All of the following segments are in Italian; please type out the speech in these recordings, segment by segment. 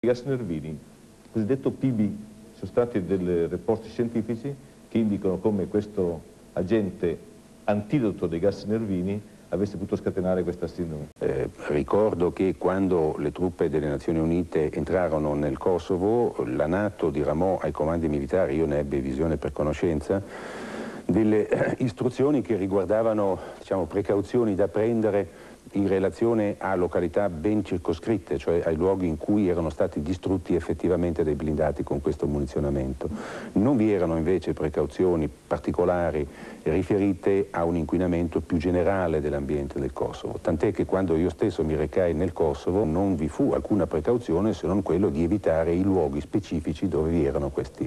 I gas nervini, il cosiddetto PB, sono stati dei rapporti scientifici che indicano come questo agente antidoto dei gas nervini avesse potuto scatenare questa sindrome. Ricordo che quando le truppe delle Nazioni Unite entrarono nel Kosovo, la NATO diramò ai comandi militari, io ne ebbi visione per conoscenza, delle istruzioni che riguardavano, diciamo, precauzioni da prendere in relazione a località ben circoscritte, cioè ai luoghi in cui erano stati distrutti effettivamente dei blindati con questo munizionamento. Non vi erano invece precauzioni particolari riferite a un inquinamento più generale dell'ambiente del Kosovo, tant'è che quando io stesso mi recai nel Kosovo non vi fu alcuna precauzione se non quello di evitare i luoghi specifici dove vi erano questi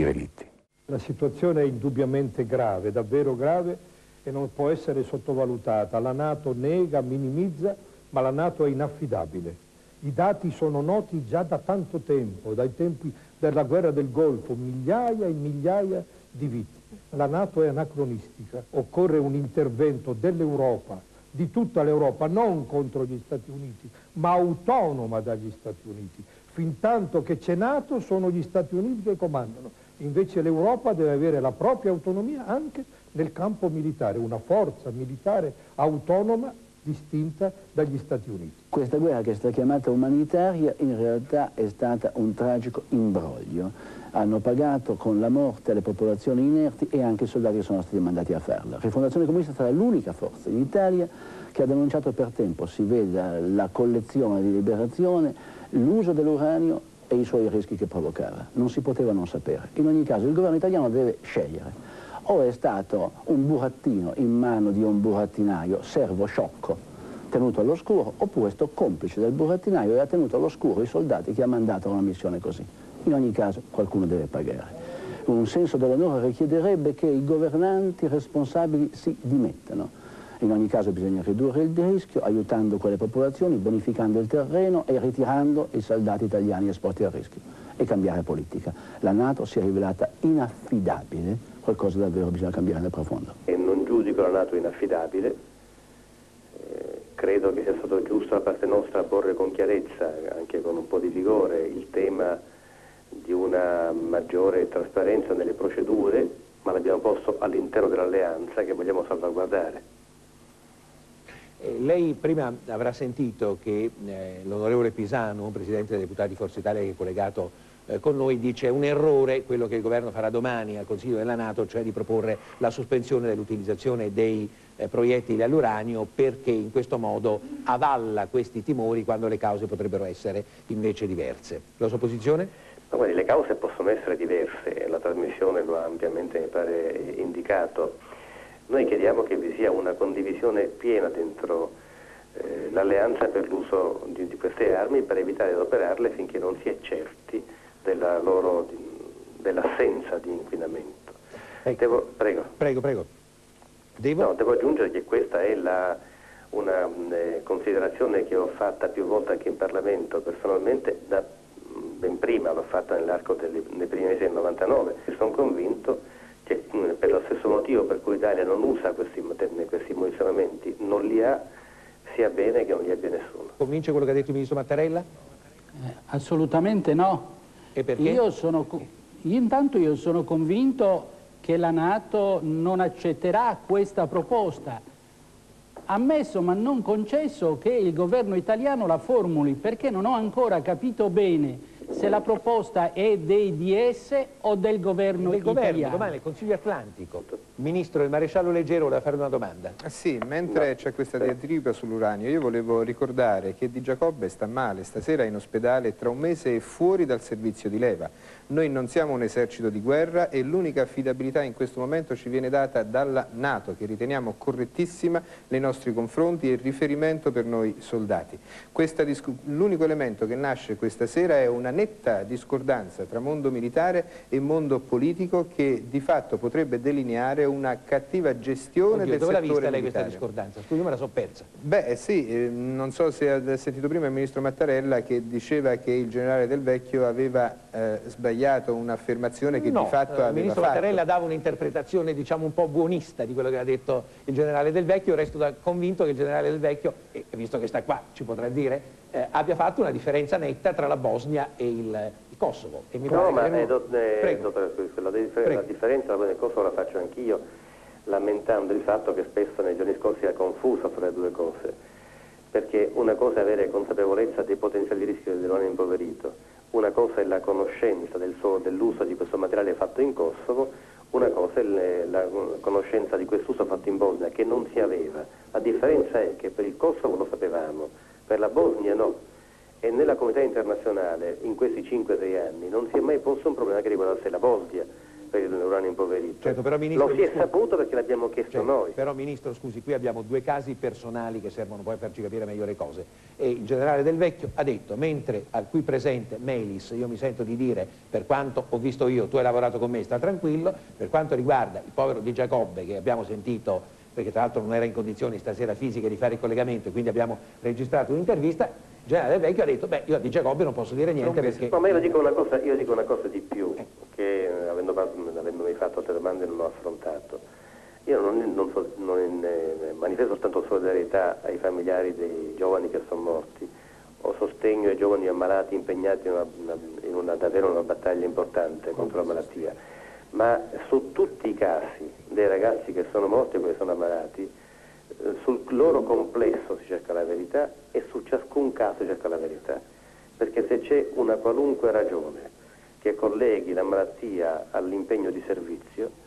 relitti. La situazione è indubbiamente grave, davvero grave, e non può essere sottovalutata. La NATO nega, minimizza, ma la NATO è inaffidabile. I dati sono noti già da tanto tempo, dai tempi della guerra del Golfo, migliaia e migliaia di vittime. La NATO è anacronistica, occorre un intervento dell'Europa, di tutta l'Europa, non contro gli Stati Uniti, ma autonoma dagli Stati Uniti. Fintanto che c'è NATO sono gli Stati Uniti che comandano. Invece l'Europa deve avere la propria autonomia anche nel campo militare, una forza militare autonoma distinta dagli Stati Uniti. Questa guerra, che è stata chiamata umanitaria, in realtà è stata un tragico imbroglio. Hanno pagato con la morte le popolazioni inerti e anche i soldati che sono stati mandati a farla. La Rifondazione Comunista è stata l'unica forza in Italia che ha denunciato per tempo, si veda la collezione di liberazione, l'uso dell'uranio e i suoi rischi che provocava. Non si poteva non sapere. In ogni caso il governo italiano deve scegliere. O è stato un burattino in mano di un burattinaio servo sciocco tenuto all'oscuro, oppure è stato complice del burattinaio e ha tenuto all'oscuro i soldati che ha mandato a una missione così. In ogni caso qualcuno deve pagare. Un senso dell'onore richiederebbe che i governanti responsabili si dimettano. In ogni caso bisogna ridurre il rischio aiutando quelle popolazioni, bonificando il terreno e ritirando i soldati italiani esposti al rischio, e cambiare politica. La NATO si è rivelata inaffidabile, qualcosa davvero bisogna cambiare nel profondo. E non giudico la NATO inaffidabile, credo che sia stato giusto da parte nostra porre con chiarezza, anche con un po' di vigore, il tema di una maggiore trasparenza nelle procedure, ma l'abbiamo posto all'interno dell'alleanza che vogliamo salvaguardare. Lei prima avrà sentito che l'onorevole Pisanu, presidente dei deputati di Forza Italia che è collegato con noi, dice: è un errore quello che il governo farà domani al Consiglio della NATO, cioè di proporre la sospensione dell'utilizzazione dei proiettili all'uranio, perché in questo modo avalla questi timori quando le cause potrebbero essere invece diverse. La sua posizione? Ma guardi, le cause possono essere diverse, la trasmissione lo ha ampiamente, mi pare, indicato. Noi chiediamo che vi sia una condivisione piena dentro l'alleanza per l'uso di queste armi, per evitare di adoperarle finché non si è certi dell'assenza di inquinamento. Ecco. Prego. Devo aggiungere che questa è una considerazione che ho fatta più volte anche in Parlamento, personalmente ben prima, l'ho fatta nell'arco dei primi mesi del 99, e sono convinto che per lo stesso motivo per cui l'Italia non usa questi munizionamenti, non li ha, sia bene che non li abbia nessuno. Convince quello che ha detto il ministro Mattarella? Assolutamente no. E perché? Intanto io sono convinto che la NATO non accetterà questa proposta. Ammesso ma non concesso che il governo italiano la formuli, perché non ho ancora capito bene se la proposta è dei DS o del governo italiano. Domani il Consiglio Atlantico. Ministro, il maresciallo Leggero voleva fare una domanda. Sì, mentre c'è questa diatriba sull'uranio, io volevo ricordare che Di Giacobbe sta male, stasera è in ospedale, tra un mese è fuori dal servizio di leva. Noi non siamo un esercito di guerra e l'unica affidabilità in questo momento ci viene data dalla NATO, che riteniamo correttissima nei nostri confronti e riferimento per noi soldati. L'unico elemento che nasce questa sera è una netta discordanza tra mondo militare e mondo politico che di fatto potrebbe delineare una cattiva gestione del settore militare. Dove l'ha vista lei questa discordanza? Scusi, io me la so persa. Beh sì, non so se ha sentito prima il ministro Mattarella che diceva che il generale Del Vecchio aveva sbagliato un'affermazione che di fatto aveva fatto. Il ministro Mattarella dava un'interpretazione diciamo un po' buonista di quello che ha detto il generale Del Vecchio. Resto convinto che il generale Del Vecchio, e visto che sta qua ci potrà dire, abbia fatto una differenza netta tra la Bosnia e il Kosovo. E mi no, ma Prego. la differenza nel Kosovo la faccio anch'io, lamentando il fatto che spesso nei giorni scorsi si è confuso fra le due cose, perché una cosa è avere consapevolezza dei potenziali rischi dell'uranio impoverito, una cosa è la conoscenza dell'uso di questo materiale fatto in Kosovo, una cosa è la conoscenza di quest'uso fatto in Bosnia, che non si aveva. La differenza è che per il Kosovo lo sapevamo, per la Bosnia no. E nella comunità internazionale, in questi 5-6 anni, non si è mai posto un problema che riguardasse la Bosnia per l'uranio impoverito. Certo, però, Ministro, lo si è saputo perché l'abbiamo chiesto noi. Però, Ministro, scusi, qui abbiamo due casi personali che servono poi per farci capire meglio le cose. E il generale Del Vecchio ha detto, mentre al qui presente Melis, io mi sento di dire, per quanto ho visto io, tu hai lavorato con me, sta tranquillo, per quanto riguarda il povero Di Giacobbe, che abbiamo sentito, perché tra l'altro non era in condizioni stasera fisiche di fare il collegamento, e quindi abbiamo registrato un'intervista, il generale Del Vecchio ha detto, beh, io a Di Giacobbe non posso dire niente perché... No, ma io dico una cosa di più, che avendomi fatto altre domande non ho affrontato. Io non manifesto soltanto solidarietà ai familiari dei giovani che sono morti, o sostegno ai giovani ammalati impegnati in davvero una battaglia importante contro la malattia, ma su tutti i casi dei ragazzi che sono morti e quelli che sono ammalati, sul loro complesso si cerca la verità e su ciascun caso si cerca la verità, perché se c'è una qualunque ragione che colleghi la malattia all'impegno di servizio,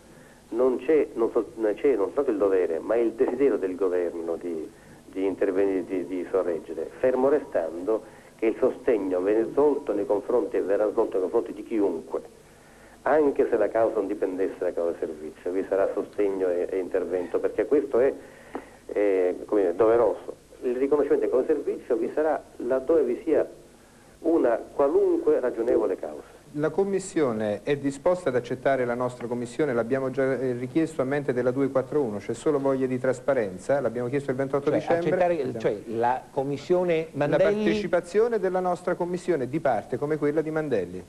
non c'è non soltanto il dovere, ma il desiderio del governo di intervenire, di sorreggere, fermo restando che il sostegno viene svolto nei confronti e verrà svolto nei confronti di chiunque, anche se la causa non dipendesse dalla causa del servizio, vi sarà sostegno e intervento, perché questo è come dire, doveroso. Il riconoscimento del causa del servizio vi sarà laddove vi sia una qualunque ragionevole causa. La Commissione è disposta ad accettare la nostra Commissione, l'abbiamo già richiesto a mente della 241, c'è solo voglia di trasparenza, l'abbiamo chiesto il 28 dicembre. Cioè la Commissione Mandelli... La partecipazione della nostra Commissione di parte, come quella di Mandelli.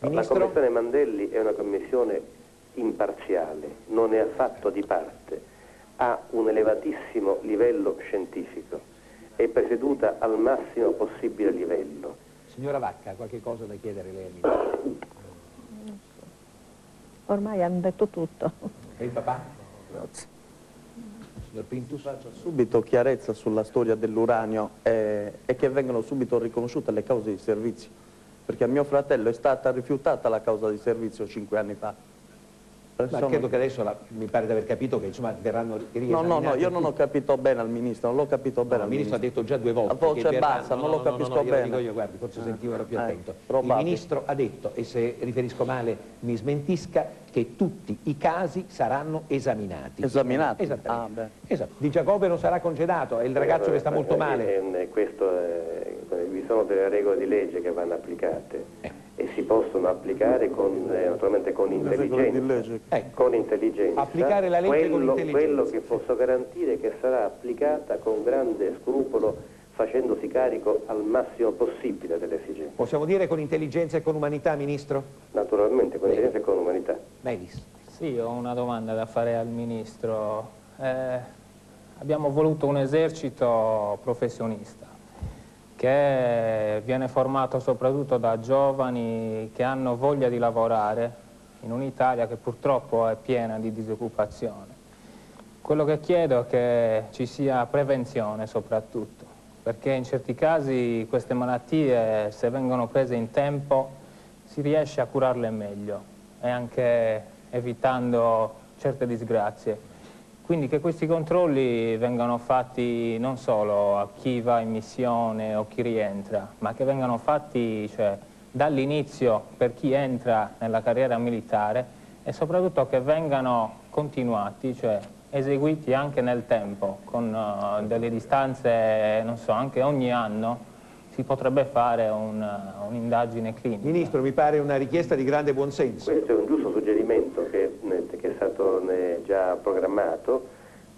Ministro? La Commissione Mandelli è una commissione imparziale, non è affatto di parte, ha un elevatissimo livello scientifico, è presieduta al massimo possibile livello. Signora Vacca, qualche cosa da chiedere lei al Ministro? Ormai hanno detto tutto. E il papà? Grazie. Signor Pintus? Faccio subito chiarezza sulla storia dell'uranio e che vengano subito riconosciute le cause di servizio, perché a mio fratello è stata rifiutata la causa di servizio 5 anni fa. Ma credo che adesso mi pare di aver capito che insomma verranno riesaminati. No, io non ho capito bene al Ministro, non l'ho capito bene al Ministro. Il Ministro ha detto già 2 volte. A voce bassa, non lo capisco bene. Dico io, guardi, forse sentivo, ero più attento. Probabile. Il Ministro ha detto, e se riferisco male mi smentisca, che tutti i casi saranno esaminati. Esaminati? Esattamente. Esatto. Di Giacobbe non sarà congedato, è il ragazzo che sta molto male. Vi sono delle regole di legge che vanno applicate. E si possono applicare naturalmente con intelligenza. Con intelligenza. Applicare la legge con intelligenza. Quello che posso garantire è che sarà applicata con grande scrupolo, facendosi carico al massimo possibile delle esigenze. Possiamo dire con intelligenza e con umanità, Ministro? Naturalmente, con intelligenza e con umanità. Melis. Sì, ho una domanda da fare al Ministro. Abbiamo voluto un esercito professionista che viene formato soprattutto da giovani che hanno voglia di lavorare in un'Italia che purtroppo è piena di disoccupazione. Quello che chiedo è che ci sia prevenzione soprattutto, perché in certi casi queste malattie, se vengono prese in tempo, si riesce a curarle meglio e anche evitando certe disgrazie. Quindi che questi controlli vengano fatti non solo a chi va in missione o chi rientra, ma che vengano fatti dall'inizio per chi entra nella carriera militare e soprattutto che vengano continuati, cioè eseguiti anche nel tempo, con delle distanze, non so, anche ogni anno si potrebbe fare un'indagine clinica. Ministro, mi pare una richiesta di grande buonsenso. Questo è un giusto suggerimento che è stato già programmato,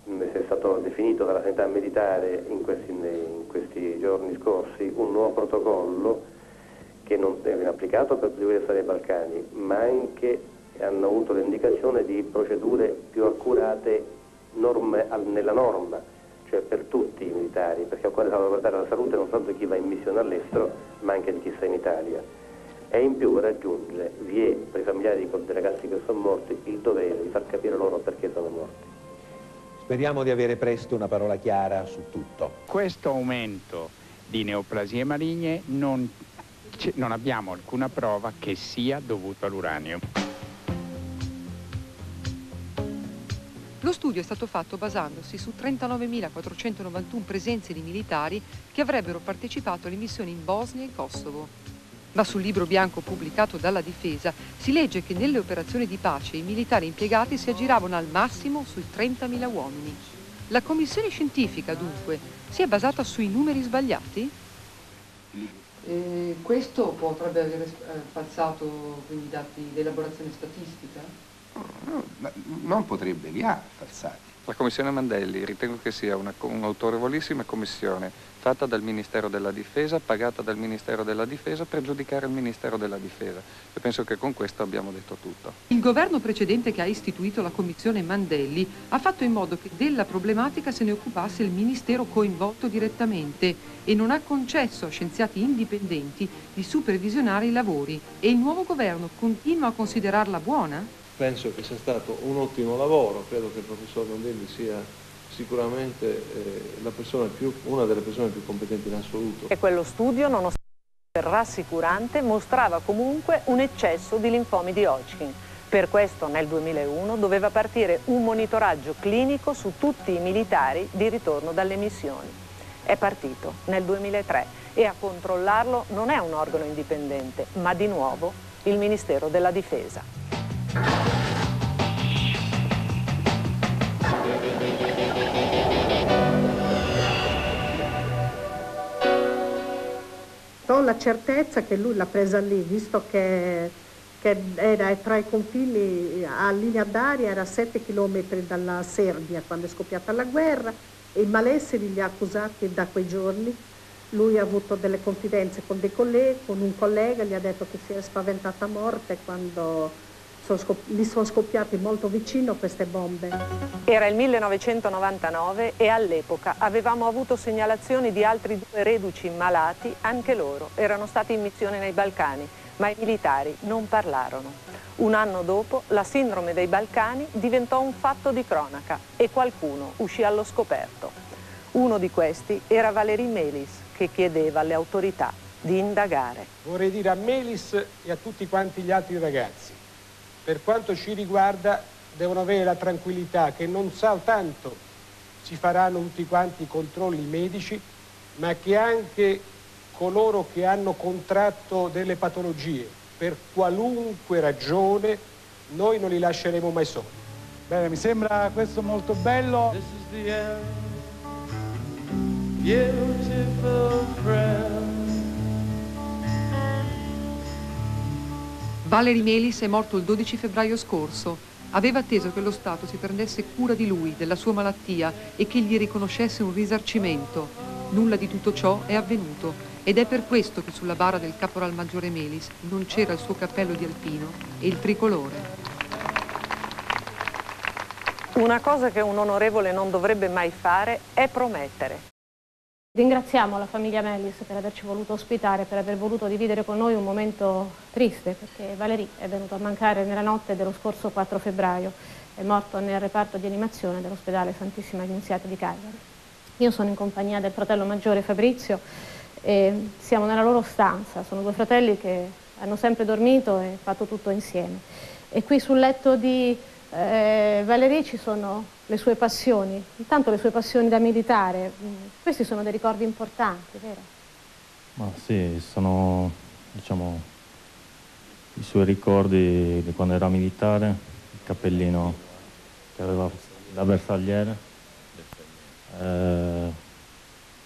è stato definito dalla sanità militare in questi giorni scorsi un nuovo protocollo che non viene applicato per tutti gli Stati dei Balcani, ma anche hanno avuto l'indicazione di procedure più accurate nella norma, cioè per tutti i militari, perché occorre salvaguardare la salute non soltanto di chi va in missione all'estero, ma anche di chi sta in Italia. E in più raggiunge, vi è per i familiari dei ragazzi che sono morti il dovere di far capire loro perché sono morti. Speriamo di avere presto una parola chiara su tutto. Questo aumento di neoplasie maligne non abbiamo alcuna prova che sia dovuto all'uranio. Lo studio è stato fatto basandosi su 39.491 presenze di militari che avrebbero partecipato alle missioni in Bosnia e Kosovo. Ma sul libro bianco pubblicato dalla Difesa si legge che nelle operazioni di pace i militari impiegati si aggiravano al massimo sui 30.000 uomini. La commissione scientifica, dunque, si è basata sui numeri sbagliati? Questo potrebbe aver falsato quindi i dati di elaborazione statistica? No, non potrebbe, li ha falsati. La commissione Mandelli ritengo che sia un'autorevolissima commissione fatta dal Ministero della Difesa, pagata dal Ministero della Difesa per giudicare il Ministero della Difesa. E penso che con questo abbiamo detto tutto. Il governo precedente che ha istituito la commissione Mandelli ha fatto in modo che della problematica se ne occupasse il Ministero coinvolto direttamente e non ha concesso a scienziati indipendenti di supervisionare i lavori. E il nuovo governo continua a considerarla buona? Penso che sia stato un ottimo lavoro, credo che il professor Mandelli sia sicuramente una delle persone più competenti in assoluto. E quello studio, nonostante rassicurante, mostrava comunque un eccesso di linfomi di Hodgkin. Per questo nel 2001 doveva partire un monitoraggio clinico su tutti i militari di ritorno dalle missioni. È partito nel 2003 e a controllarlo non è un organo indipendente, ma di nuovo il Ministero della Difesa. Ho la certezza che lui l'ha presa lì, visto che era tra i confini, a linea d'aria, era a 7 chilometri dalla Serbia quando è scoppiata la guerra, e i malesseri li ha accusati da quei giorni. Lui ha avuto delle confidenze con dei colleghi, con un collega, gli ha detto che si è spaventata a morte quando gli sono scoppiati molto vicino queste bombe. Era il 1999 e all'epoca avevamo avuto segnalazioni di altri 2 reduci malati, anche loro erano stati in missione nei Balcani, ma i militari non parlarono. Un anno dopo la sindrome dei Balcani diventò un fatto di cronaca e qualcuno uscì allo scoperto. Uno di questi era Valéry Melis, che chiedeva alle autorità di indagare. Vorrei dire a Melis e a tutti quanti gli altri ragazzi, per quanto ci riguarda, devono avere la tranquillità che non soltanto si faranno tutti quanti i controlli medici, ma che anche coloro che hanno contratto delle patologie, per qualunque ragione, noi non li lasceremo mai soli. Bene, mi sembra questo molto bello. This is the end, beautiful friend. Valéry Melis è morto il 12 febbraio scorso. Aveva atteso che lo Stato si prendesse cura di lui, della sua malattia e che gli riconoscesse un risarcimento. Nulla di tutto ciò è avvenuto ed è per questo che sulla bara del caporalmaggiore Melis non c'era il suo cappello di alpino e il tricolore. Una cosa che un onorevole non dovrebbe mai fare è promettere. Ringraziamo la famiglia Melis per averci voluto ospitare, per aver voluto dividere con noi un momento triste, perché Valéry è venuto a mancare nella notte dello scorso 4 febbraio, è morto nel reparto di animazione dell'ospedale Santissima Annunziata di Cagliari. Io sono in compagnia del fratello maggiore Fabrizio e siamo nella loro stanza, sono 2 fratelli che hanno sempre dormito e fatto tutto insieme. E qui sul letto di Valéry ci sono le sue passioni, intanto le sue passioni da militare. Questi sono dei ricordi importanti, vero? Ma sì, sono, diciamo, i suoi ricordi di quando era militare, il cappellino che aveva da bersagliere,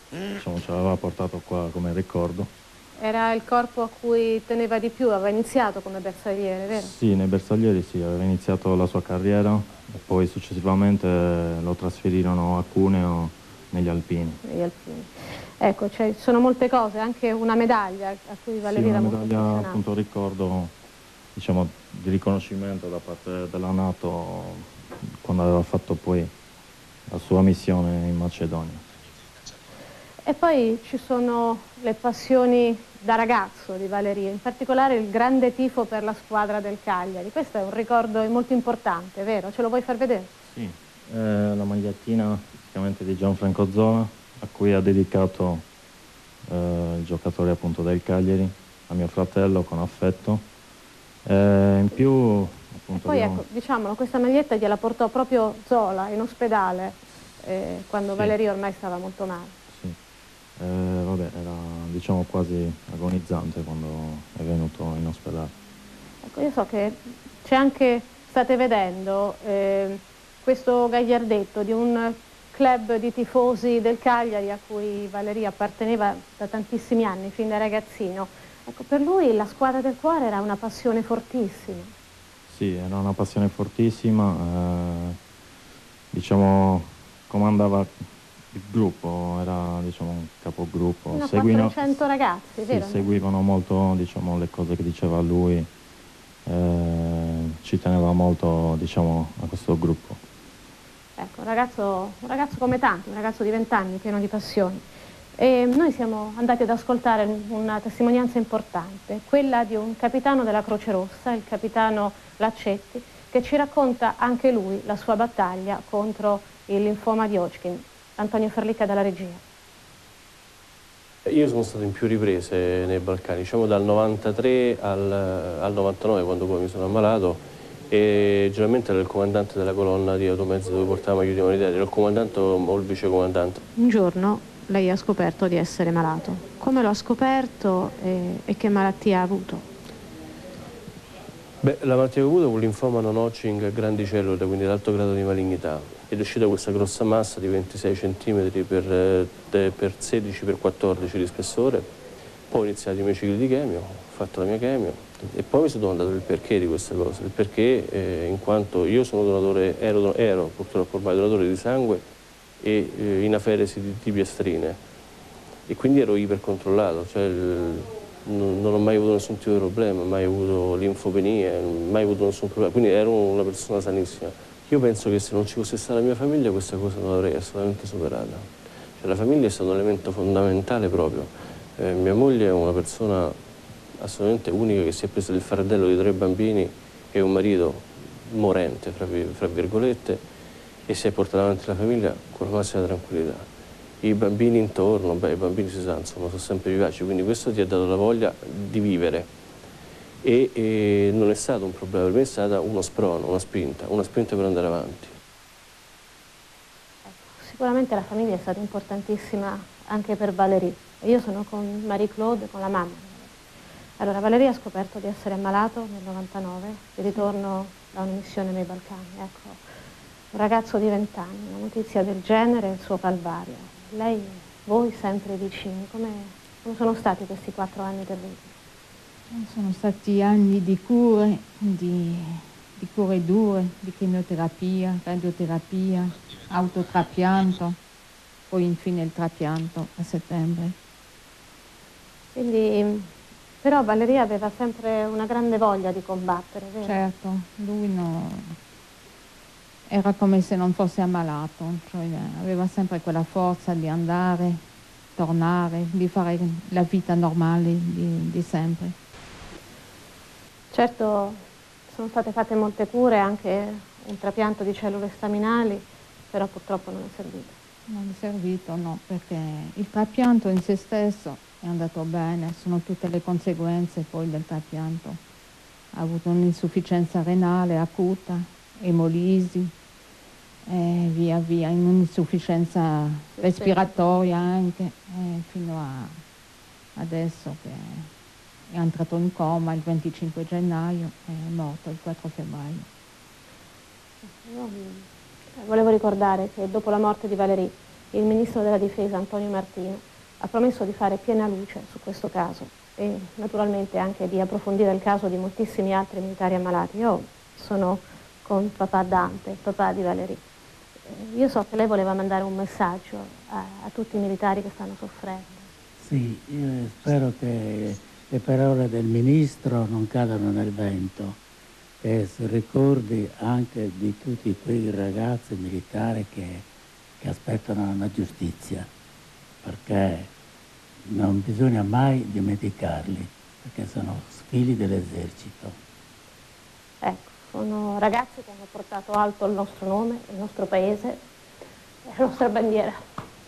diciamo, ce l'aveva portato qua come ricordo. Era il corpo a cui teneva di più, aveva iniziato come bersagliere, vero? Sì, nei bersaglieri sì, aveva iniziato la sua carriera e poi successivamente lo trasferirono a Cuneo negli Alpini. Negli Alpini. Ecco, ci sono molte cose, anche una medaglia a cui Valéry era molto affezionato. Sì, una medaglia, appunto, ricordo, diciamo, di riconoscimento da parte della NATO quando aveva fatto poi la sua missione in Macedonia. E poi ci sono le passioni da ragazzo di Valerio, in particolare il grande tifo per la squadra del Cagliari. Questo è un ricordo molto importante, vero? Ce lo vuoi far vedere? Sì, la magliettina praticamente di Gianfranco Zola, a cui ha dedicato il giocatore appunto del Cagliari, a mio fratello, con affetto. In più appunto, e poi ecco, diciamolo, questa maglietta gliela portò proprio Zola in ospedale quando sì. Valerio ormai stava molto male. Sì. Vabbè, era diciamo quasi agonizzante quando è venuto in ospedale. Ecco, io so che c'è anche, state vedendo, questo gagliardetto di un club di tifosi del Cagliari a cui Valerio apparteneva da tantissimi anni, fin da ragazzino. Ecco, per lui la squadra del cuore era una passione fortissima. Sì, era una passione fortissima, diciamo comandava il gruppo, era diciamo un capogruppo. Fino a 400 ragazzi, vero? Sì, seguivano molto diciamo, le cose che diceva lui, ci teneva molto diciamo, a questo gruppo. Ecco, un ragazzo come tanti, un ragazzo di 20 anni, pieno di passioni. E noi siamo andati ad ascoltare una testimonianza importante, quella di un capitano della Croce Rossa, il capitano Laccetti, che ci racconta anche lui la sua battaglia contro il linfoma di Hodgkin. Antonio Ferlicca dalla regia. Io sono stato in più riprese nei Balcani, diciamo dal 93 al 99, quando poi mi sono ammalato, e generalmente ero il comandante della colonna di automezzi dove portavamo aiuti umanitari, ero il comandante o il vicecomandante. Un giorno lei ha scoperto di essere malato. Come lo ha scoperto e che malattia ha avuto? Beh, la malattia che ho avuto è un linfoma non Hodgkin a grandi cellule, quindi ad alto grado di malignità. Ed è uscita questa grossa massa di 26 cm per 16 per 14 di spessore. Poi ho iniziato i miei cicli di chemio, ho fatto la mia chemio e poi mi sono domandato il perché di questa cosa. Il perché in quanto io sono donatore, ero purtroppo ormai donatore di sangue e in aferesi di piastrine e quindi ero ipercontrollato, cioè non ho mai avuto nessun tipo di problema, mai avuto linfopenie, mai avuto nessun problema, quindi ero una persona sanissima. Io penso che se non ci fosse stata la mia famiglia questa cosa non l'avrei assolutamente superata. Cioè, la famiglia è stato un elemento fondamentale proprio. Mia moglie è una persona assolutamente unica che si è presa il fardello di 3 bambini e un marito morente, fra virgolette, e si è portata avanti la famiglia con la massima tranquillità. I bambini intorno, beh, i bambini si sa, insomma, sono sempre vivaci, quindi questo ti ha dato la voglia di vivere e non è stato un problema, per me è stata uno sprono, una spinta per andare avanti. Sicuramente la famiglia è stata importantissima anche per Valérie. Io sono con Marie-Claude, con la mamma. Allora, Valérie ha scoperto di essere ammalato nel 99, di ritorno da una missione nei Balcani. Ecco, un ragazzo di 20 anni, una notizia del genere, il suo calvario. Lei, voi sempre vicini, come sono stati questi 4 anni terribili? Sono stati anni di cure dure, di chemioterapia, radioterapia, autotrapianto, poi infine il trapianto a settembre. Quindi, però Valérie aveva sempre una grande voglia di combattere, vero? Certo, lui era come se non fosse ammalato, cioè aveva sempre quella forza di andare, tornare, di fare la vita normale di sempre. Certo, sono state fatte molte cure, anche un trapianto di cellule staminali, però purtroppo non è servito. Non è servito, no, perché il trapianto in se stesso è andato bene, sono tutte le conseguenze poi del trapianto. Ha avuto un'insufficienza renale acuta, emolisi, e via via, un'insufficienza respiratoria anche, fino a adesso che è entrato in coma il 25 gennaio e è morto il 4 febbraio. Io volevo ricordare che dopo la morte di Valérie, il ministro della difesa Antonio Martino ha promesso di fare piena luce su questo caso e naturalmente anche di approfondire il caso di moltissimi altri militari ammalati. Io sono con papà Dante, il papà di Valérie. Io so che lei voleva mandare un messaggio a tutti i militari che stanno soffrendo. Sì, io spero che le parole del ministro non cadano nel vento, che si ricordi anche di tutti quei ragazzi militari che che aspettano una giustizia, perché non bisogna mai dimenticarli, perché sono figli dell'esercito. Ecco, sono ragazzi che hanno portato alto il nostro nome, il nostro paese e la nostra bandiera.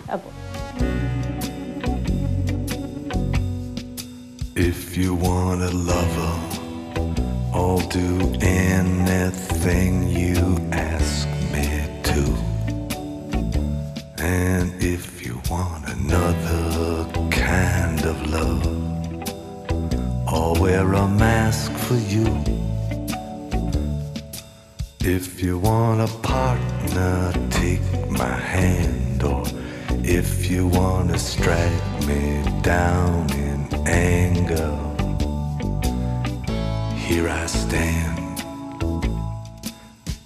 A voi. If you want a lover, I'll do anything you ask me to. And if you want another kind of love, I'll wear a mask for you. If you want a partner, take my hand. Or if you want to strike me down in anger, here I stand,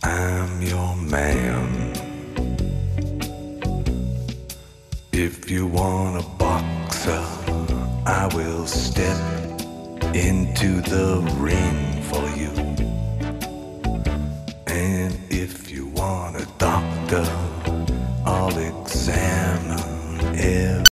I'm your man. If you want a boxer, I will step into the ring for you. And if you want a doctor, I'll examine every